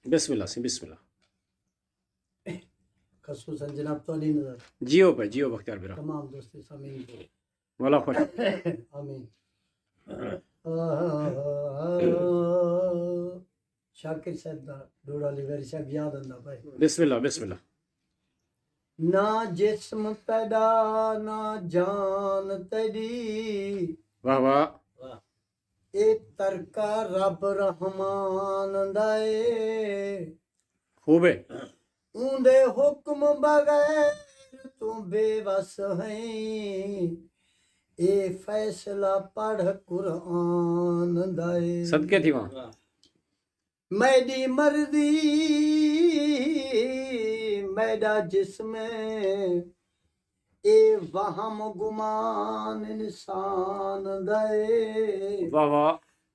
बिस्मिल्लाह सी बिस्मिल्लाह। खसूसन जनाब तोली नजर जियो पे जियो बख्तियार बिरा तमाम दोस्ती सामीन को मौला खुश। आमीन। शाकिर साहब दा डोड़ा लिवेरी साहब याद आंदा भाई। बिस्मिल्लाह बिस्मिल्लाह। ना जिस्म पैदा ना जान तेरी, वाह वाह ए तरका रब रहमान दाए, खूब है। ऊंदे हुक्म बगैर तू बेबस है, ए फैसला पढ़ कुरान दाए। सदके थी वहाँ। मेरी मर्जी मेरा जिस्म ए वहम गुमान इंसान दे, वाह वाह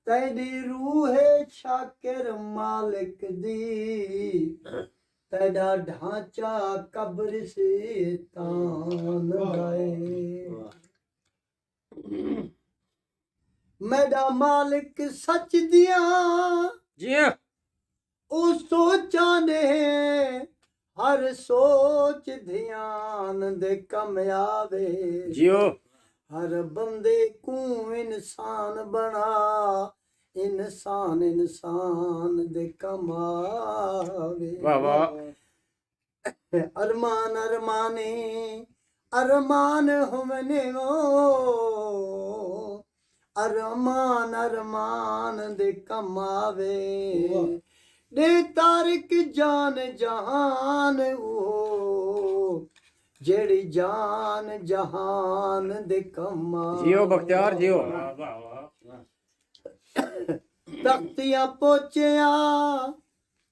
तेरी रूह शाकिर मालिक दी, तेरा ढांचा कब्र से तान दे। मेरा मालिक सच दिया जी हाँ। ओ सोचा ने हर सोच ध्यान दे कम आवे, जियो हर बंदे को इंसान बना, इंसान इंसान दे कम आवे। वाह वाह अरमान अरमाने अरमान हमने वो, अरमान अरमान दे कम आवे, दे तारिक जान जहान ओ, जेड़ी जान जहान दे कम जियो बख्तियार जियो। तख्तियां पोचिया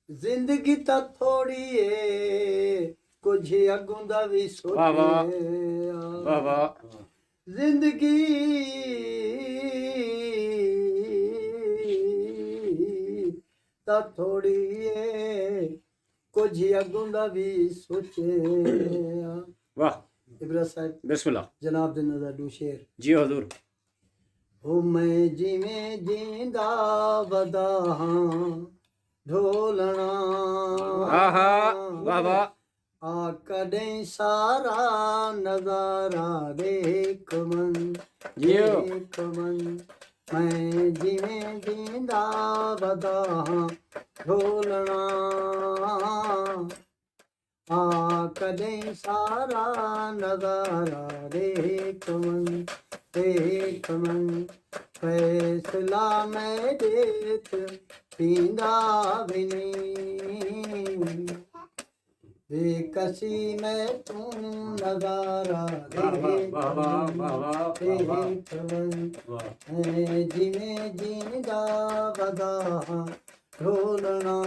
जिंदगी ता थोड़ी है, कुछ अगों दा भी वाह वाह सोचे वाह वाह जिंदगी ता थोड़ी है, कुछ अगों दा भी सोचे। वाह इब्रा साहब बिस्मिल्लाह। जनाब दे नजर दू शेर। जियो हजूर। हो मैं जिवें जिंदा वदा हां ढोलना, आहा वाह वाह आ कदें सारा नजारा देख मन जियो देख मन, मैं जिवें जिंदा वदा हां ढोलना, आ कदें सारा नजारा देख मन देख मन, फैसला मैं देख पींदा भी नहीं, बेकसी में तू नजारा देख मन, मैं जिवें जिंदा वदा ढोलना,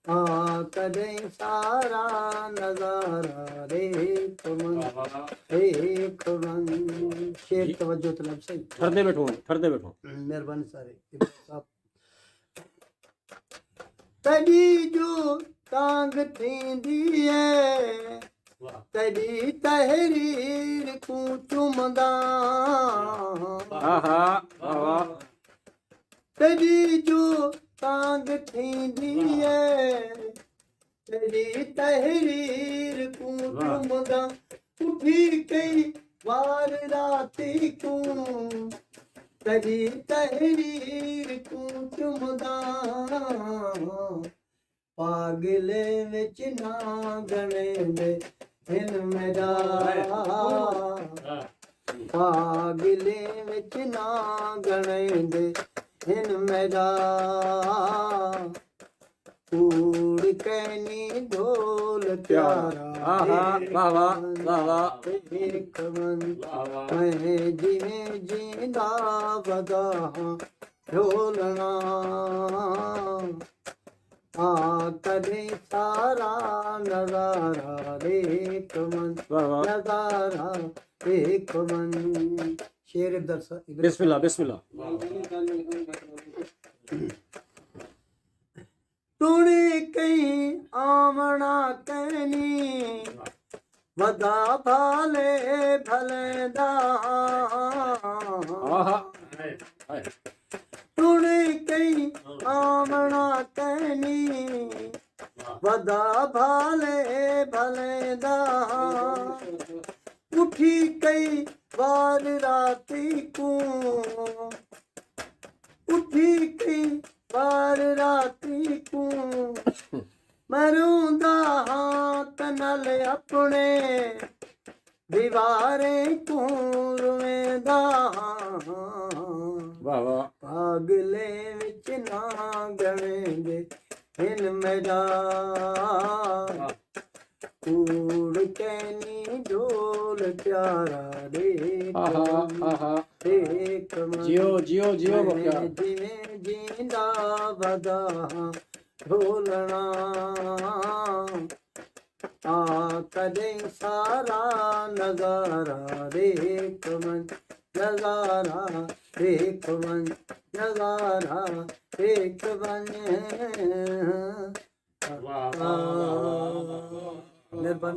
आ कदें सारा नजारा देख मन देख मन। शेर तवज्जो तलब सही ठरदे बैठो मेहरबानी सारे साहब। तड़ी जो तांग थींदी है, तड़ी तहरीर को चुमदा, आहा वाह वाह तड़ी जो तांग थींदी है, तड़ी तहरीर को चुमदा, उठी कई वार राती को, तड़ी तहरीर को चुमदा, पागले विच ना गणे दे हिन मेरा, पागले विच ना गणे दे हिन मेरा, कूड़ कैनी ढोल प्यारा आहा वाह वाह वाह वाह देख मन, मैं जिवें जिंदा वदा ढोलना, आ कदें सारा नजारा देख मन वाह वाह नजारा देख मन। शेर दरसा बिस्मिल्लाह बिस्मिल्लाह। तूने कहीं आमना कहनी, वदा भाले भले दा, आहा ਟੁਣ ਕਈ ਆਵਣਾ ਤੈਨੀ ਵਦਾ ਭਾਲੇ ਭਲੇ ਦਾ ਉਠੀ ਕਈ ਵਾਰ ਰਾਤੀ ਕੂ ਉਠੀ ਕਈ ਵਾਰ ਰਾਤੀ ਕੂ ਮਰੂੰਦਾ ਹੱਥ ਨਾਲ ਆਪਣੇ ਦੀਵਾਰੇ ਕੂ ਰਵੇਂਦਾ ਵਾਹ ਵਾਹ ਪਾਗਲੇ ਵਿੱਚ ਨਾ ਗਣੇਗੇ ਹਿਨ ਮੇਰਾ ਕੂੜ ਕੈਨੀ ਢੋਲ ਪਿਆਰਾ ਦੇ ਆਹਾ ਆਹਾ ਦੇਖ ਮਨ ਜਿਓ ਜਿਓ ਜਿਓ ਬੱਕਾ ਜਿਵੇਂ ਜਿੰਦਾ ਵਦਾ ਢੋਲਣਾ ਆ ਕਦੇ ਸਾਰਾ ਨਜ਼ਾਰਾ ਦੇਖ ਮਨ ਨਜ਼ਾਰਾ ਦੇਖ ਮਨ ਨਜ਼ਾਰਾ ਦੇਖ ਮਨ ਵਾਹ ਵਾਹ ਵਾਹ ਵਾਹ ਮਿਹਰਬਾਨੀ